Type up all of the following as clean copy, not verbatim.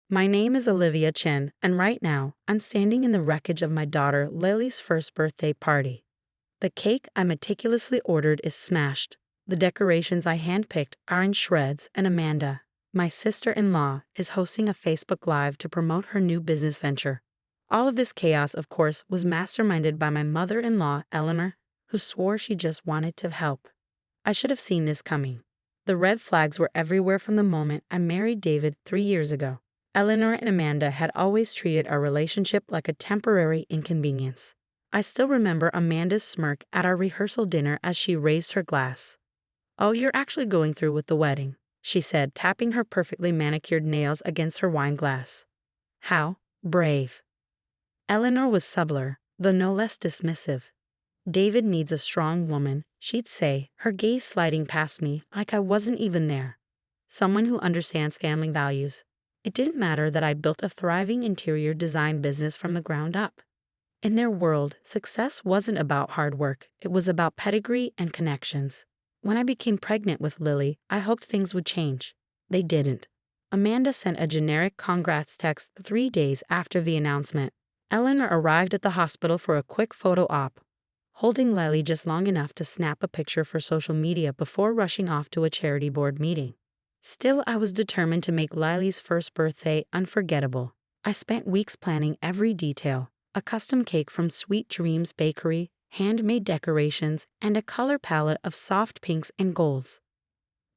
My name is Olivia Chen, and right now, I'm standing in the wreckage of my daughter Lily's first birthday party. The cake I meticulously ordered is smashed. The decorations I handpicked are in shreds, and Amanda, my sister-in-law, is hosting a Facebook Live to promote her new business venture. All of this chaos, of course, was masterminded by my mother-in-law, Eleanor, who swore she just wanted to help. I should have seen this coming. The red flags were everywhere from the moment I married David 3 years ago. Eleanor and Amanda had always treated our relationship like a temporary inconvenience. I still remember Amanda's smirk at our rehearsal dinner as she raised her glass. "Oh, you're actually going through with the wedding," she said, tapping her perfectly manicured nails against her wine glass. "How brave." Eleanor was subtler, though no less dismissive. "David needs a strong woman," she'd say, her gaze sliding past me like I wasn't even there. "Someone who understands family values." It didn't matter that I built a thriving interior design business from the ground up. In their world, success wasn't about hard work, it was about pedigree and connections. When I became pregnant with Lily, I hoped things would change. They didn't. Amanda sent a generic congrats text 3 days after the announcement. Eleanor arrived at the hospital for a quick photo op, holding Lily just long enough to snap a picture for social media before rushing off to a charity board meeting. Still, I was determined to make Lily's first birthday unforgettable. I spent weeks planning every detail: a custom cake from Sweet Dreams Bakery, handmade decorations, and a color palette of soft pinks and golds.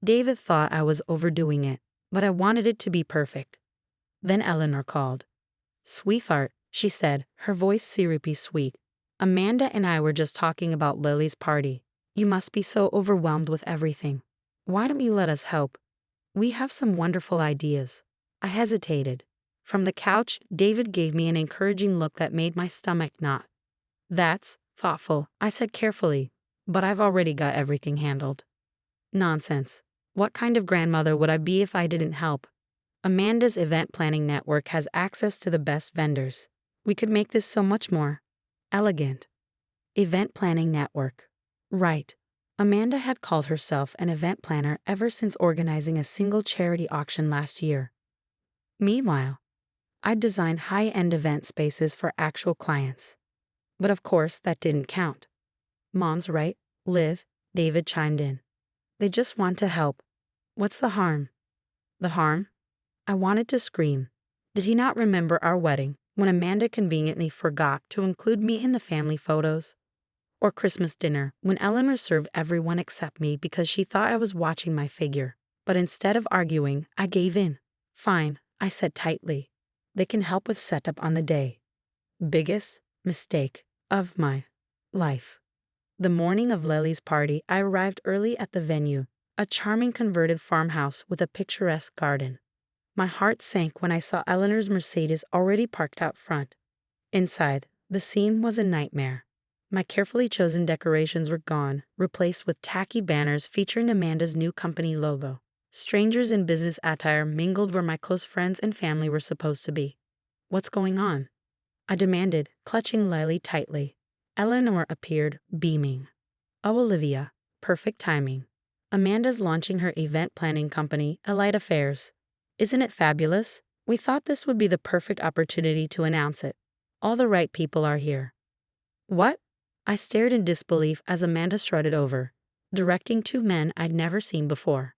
David thought I was overdoing it, but I wanted it to be perfect. Then Eleanor called. "Sweetheart," she said, her voice syrupy sweet. "Amanda and I were just talking about Lily's party. You must be so overwhelmed with everything. Why don't you let us help? We have some wonderful ideas." I hesitated. From the couch, David gave me an encouraging look that made my stomach knot. "That's thoughtful," I said carefully, "but I've already got everything handled." "Nonsense. What kind of grandmother would I be if I didn't help? Amanda's event planning network has access to the best vendors. We could make this so much more elegant." Event planning network. Right. Amanda had called herself an event planner ever since organizing a single charity auction last year. Meanwhile, I'd designed high-end event spaces for actual clients. But of course, that didn't count. "Mom's right, Liv," David chimed in. "They just want to help. What's the harm?" The harm? I wanted to scream. Did he not remember our wedding, when Amanda conveniently forgot to include me in the family photos? Or Christmas dinner, when Eleanor served everyone except me because she thought I was watching my figure? But instead of arguing, I gave in. "Fine," I said tightly. "They can help with setup on the day." Biggest mistake of my life. The morning of Lily's party, I arrived early at the venue, a charming converted farmhouse with a picturesque garden. My heart sank when I saw Eleanor's Mercedes already parked out front. Inside, the scene was a nightmare. My carefully chosen decorations were gone, replaced with tacky banners featuring Amanda's new company logo. Strangers in business attire mingled where my close friends and family were supposed to be. "What's going on?" I demanded, clutching Lily tightly. Eleanor appeared, beaming. "Oh, Olivia, perfect timing. Amanda's launching her event planning company, Aita Affairs. Isn't it fabulous? We thought this would be the perfect opportunity to announce it. All the right people are here." "What?" I stared in disbelief as Amanda strutted over, directing two men I'd never seen before.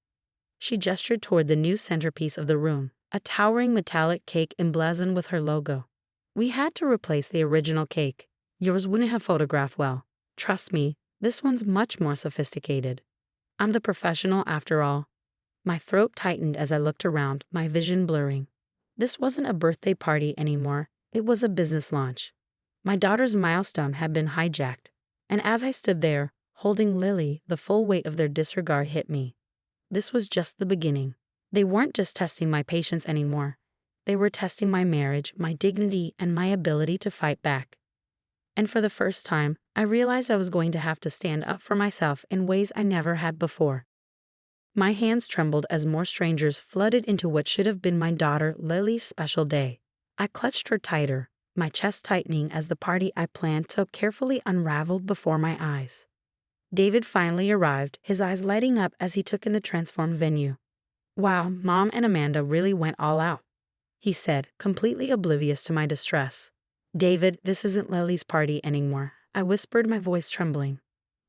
She gestured toward the new centerpiece of the room, a towering metallic cake emblazoned with her logo. "We had to replace the original cake. Yours wouldn't have photographed well. Trust me, this one's much more sophisticated. I'm the professional after all." My throat tightened as I looked around, my vision blurring. This wasn't a birthday party anymore, it was a business launch. My daughter's milestone had been hijacked, and as I stood there, holding Lily, the full weight of their disregard hit me. This was just the beginning. They weren't just testing my patience anymore. They were testing my marriage, my dignity, and my ability to fight back. And for the first time, I realized I was going to have to stand up for myself in ways I never had before. My hands trembled as more strangers flooded into what should have been my daughter Lily's special day. I clutched her tighter, my chest tightening as the party I planned so carefully unraveled before my eyes. David finally arrived, his eyes lighting up as he took in the transformed venue. "Wow, Mom and Amanda really went all out." he said, completely oblivious to my distress. David, this isn't Lily's party anymore, I whispered, my voice trembling.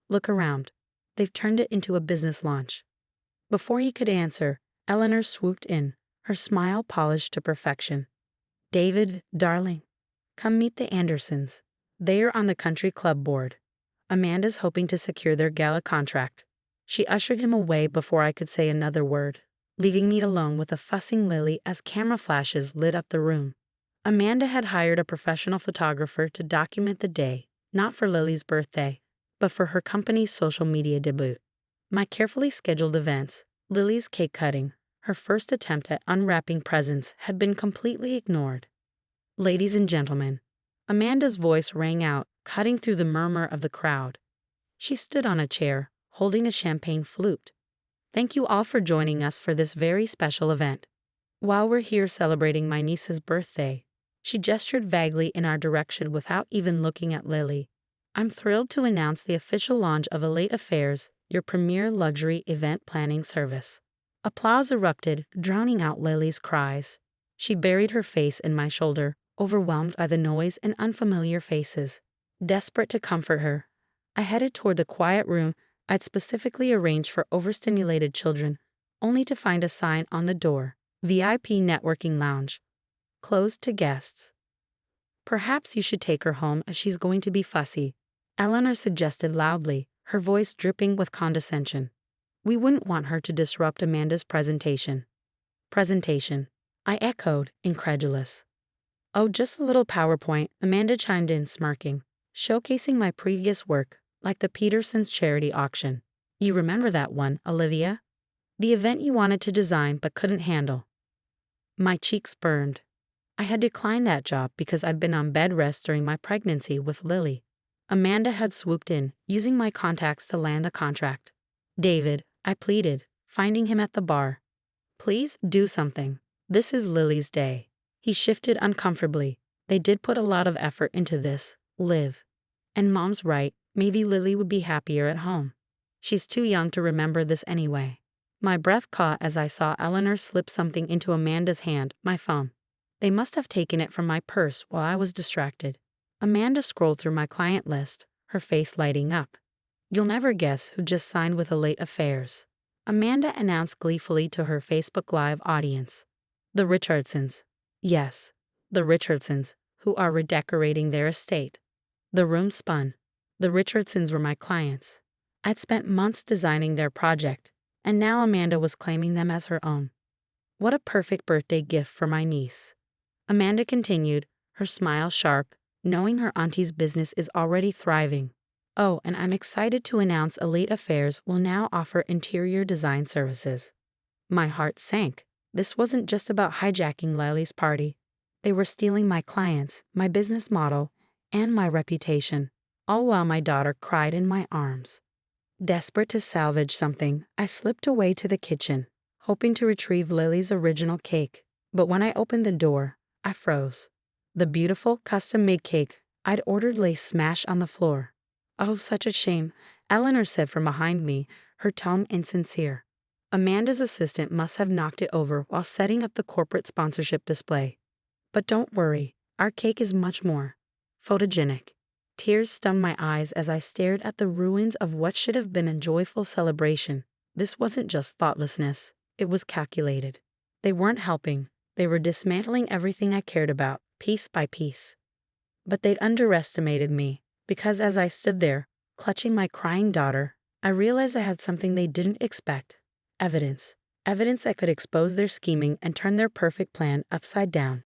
Look around. They've turned it into a business launch. Before he could answer, Eleanor swooped in, her smile polished to perfection. David, darling, come meet the Andersons. They're on the country club board. Amanda's hoping to secure their gala contract. She ushered him away before I could say another word, leaving me alone with a fussing Lily as camera flashes lit up the room. Amanda had hired a professional photographer to document the day, not for Lily's birthday, but for her company's social media debut. My carefully scheduled events, Lily's cake cutting, her first attempt at unwrapping presents, had been completely ignored. Ladies and gentlemen, Amanda's voice rang out, cutting through the murmur of the crowd. She stood on a chair, holding a champagne flute. Thank you all for joining us for this very special event. While we're here celebrating my niece's birthday, she gestured vaguely in our direction without even looking at Lily. I'm thrilled to announce the official launch of Aita Affairs, your premier luxury event planning service. Applause erupted, drowning out Lily's cries. She buried her face in my shoulder, overwhelmed by the noise and unfamiliar faces. Desperate to comfort her, I headed toward the quiet room I'd specifically arranged for overstimulated children, only to find a sign on the door, VIP Networking Lounge, closed to guests. Perhaps you should take her home as she's going to be fussy, Eleanor suggested loudly, her voice dripping with condescension. We wouldn't want her to disrupt Amanda's presentation. Presentation, I echoed, incredulous. Oh, just a little PowerPoint, Amanda chimed in, smirking, showcasing my previous work, like the Petersons charity auction. You remember that one, Olivia? The event you wanted to design but couldn't handle. My cheeks burned. I had declined that job because I'd been on bed rest during my pregnancy with Lily. Amanda had swooped in, using my contacts to land a contract. David, I pleaded, finding him at the bar. Please do something. This is Lily's day. He shifted uncomfortably. They did put a lot of effort into this, Liv. And Mom's right, maybe Lily would be happier at home. She's too young to remember this anyway. My breath caught as I saw Eleanor slip something into Amanda's hand, my phone. They must have taken it from my purse while I was distracted. Amanda scrolled through my client list, her face lighting up. You'll never guess who just signed with Aita Affairs, Amanda announced gleefully to her Facebook Live audience. The Richardsons. Yes, the Richardsons, who are redecorating their estate. The room spun. The Richardsons were my clients. I'd spent months designing their project, and now Amanda was claiming them as her own. What a perfect birthday gift for my niece. Amanda continued, her smile sharp, knowing her auntie's business is already thriving. Oh, and I'm excited to announce Aita Affairs will now offer interior design services. My heart sank. This wasn't just about hijacking Lily's party. They were stealing my clients, my business model, and my reputation, all while my daughter cried in my arms. Desperate to salvage something, I slipped away to the kitchen, hoping to retrieve Lily's original cake. But when I opened the door, I froze. The beautiful, custom-made cake I'd ordered lay smashed on the floor. Oh, such a shame, Eleanor said from behind me, her tone insincere. Amanda's assistant must have knocked it over while setting up the corporate sponsorship display. But don't worry, our cake is much more photogenic. Tears stung my eyes as I stared at the ruins of what should have been a joyful celebration. This wasn't just thoughtlessness, it was calculated. They weren't helping, they were dismantling everything I cared about, piece by piece. But they'd underestimated me, because as I stood there, clutching my crying daughter, I realized I had something they didn't expect. Evidence. Evidence that could expose their scheming and turn their perfect plan upside down.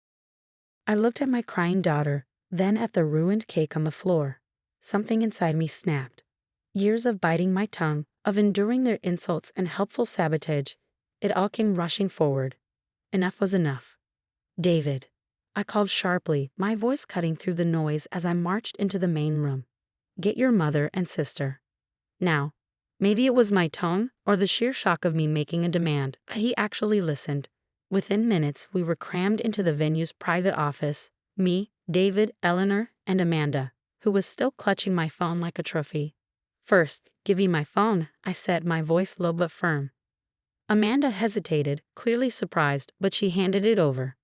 I looked at my crying daughter, then at the ruined cake on the floor. Something inside me snapped. Years of biting my tongue, of enduring their insults and helpful sabotage, it all came rushing forward. Enough was enough. David. I called sharply, my voice cutting through the noise as I marched into the main room. Get your mother and sister. Now, maybe it was my tone or the sheer shock of me making a demand, but he actually listened. Within minutes, we were crammed into the venue's private office, me, David, Eleanor, and Amanda, who was still clutching my phone like a trophy. First, give me my phone, I said, my voice low but firm. Amanda hesitated, clearly surprised, but she handed it over.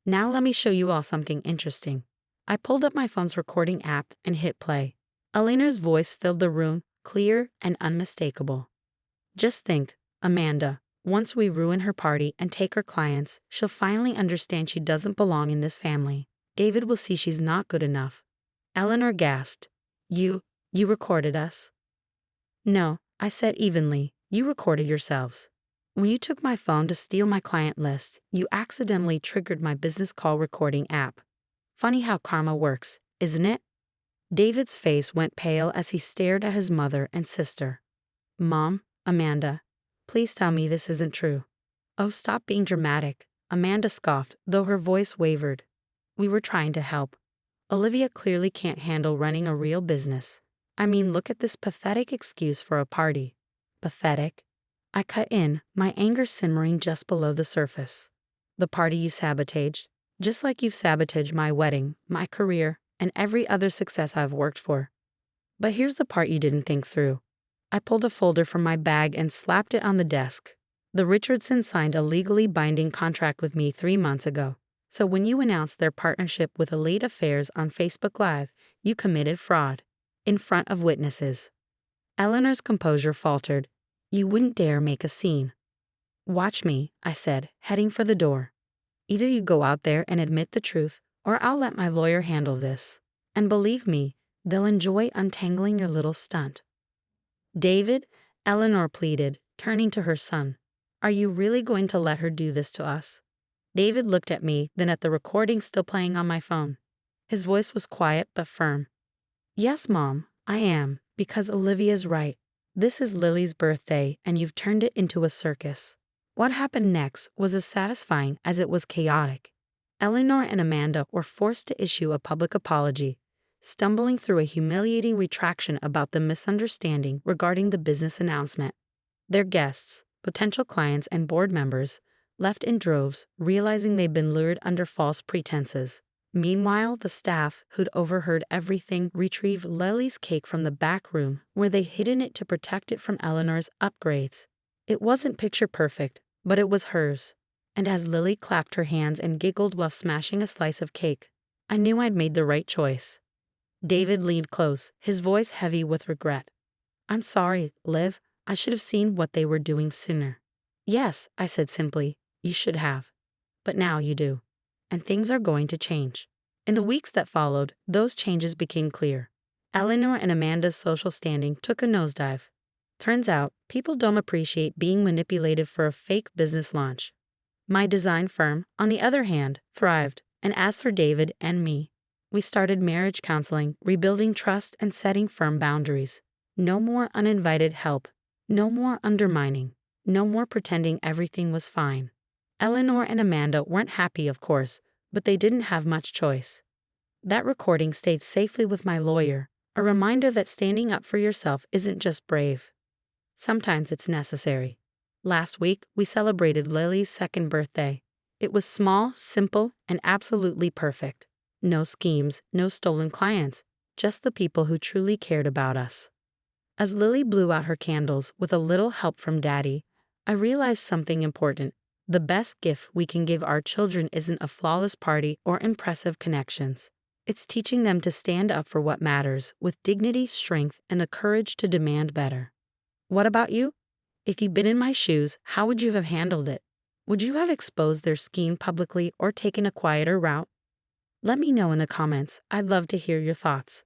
Now let me show you all something interesting. I pulled up my phone's recording app and hit play. Eleanor's voice filled the room, clear and unmistakable. Just think, Amanda, once we ruin her party and take her clients, she'll finally understand she doesn't belong in this family. David will see she's not good enough. Eleanor gasped. You recorded us? No, I said evenly, you recorded yourselves. When you took my phone to steal my client list, you accidentally triggered my business call recording app. Funny how karma works, isn't it? David's face went pale as he stared at his mother and sister. Mom, Amanda, please tell me this isn't true. Oh, stop being dramatic, Amanda scoffed, though her voice wavered. We were trying to help. Olivia clearly can't handle running a real business. I mean, look at this pathetic excuse for a party. Pathetic? I cut in, my anger simmering just below the surface. The party you sabotage, just like you've sabotaged my wedding, my career, and every other success I've worked for. But here's the part you didn't think through. I pulled a folder from my bag and slapped it on the desk. The Richardsons signed a legally binding contract with me 3 months ago. So when you announced their partnership with Elite Affairs on Facebook Live, you committed fraud. In front of witnesses. Eleanor's composure faltered. You wouldn't dare make a scene. Watch me, I said, heading for the door. Either you go out there and admit the truth, or I'll let my lawyer handle this. And believe me, they'll enjoy untangling your little stunt. David, Eleanor pleaded, turning to her son. Are you really going to let her do this to us? David looked at me, then at the recording still playing on my phone. His voice was quiet but firm. Yes, Mom, I am, because Olivia's right. This is Lily's birthday, and you've turned it into a circus. What happened next was as satisfying as it was chaotic. Eleanor and Amanda were forced to issue a public apology, stumbling through a humiliating retraction about the misunderstanding regarding the business announcement. Their guests, potential clients, and board members left in droves, realizing they'd been lured under false pretenses. Meanwhile, the staff, who'd overheard everything, retrieved Lily's cake from the back room, where they'd hidden it to protect it from Eleanor's upgrades. It wasn't picture perfect, but it was hers. And as Lily clapped her hands and giggled while smashing a slice of cake, I knew I'd made the right choice. David leaned close, his voice heavy with regret. I'm sorry, Liv. I should have seen what they were doing sooner. Yes, I said simply, you should have. But now you do. And things are going to change. In the weeks that followed, those changes became clear. Eleanor and Amanda's social standing took a nosedive. Turns out, people don't appreciate being manipulated for a fake business launch. My design firm, on the other hand, thrived, and as for David and me, we started marriage counseling, rebuilding trust, and setting firm boundaries. No more uninvited help. No more undermining. No more pretending everything was fine. Eleanor and Amanda weren't happy, of course, but they didn't have much choice. That recording stayed safely with my lawyer, a reminder that standing up for yourself isn't just brave. Sometimes it's necessary. Last week, we celebrated Lily's 2nd birthday. It was small, simple, and absolutely perfect. No schemes, no stolen clients, just the people who truly cared about us. As Lily blew out her candles with a little help from Daddy, I realized something important. The best gift we can give our children isn't a flawless party or impressive connections. It's teaching them to stand up for what matters with dignity, strength, and the courage to demand better. What about you? If you'd been in my shoes, how would you have handled it? Would you have exposed their scheme publicly or taken a quieter route? Let me know in the comments. I'd love to hear your thoughts.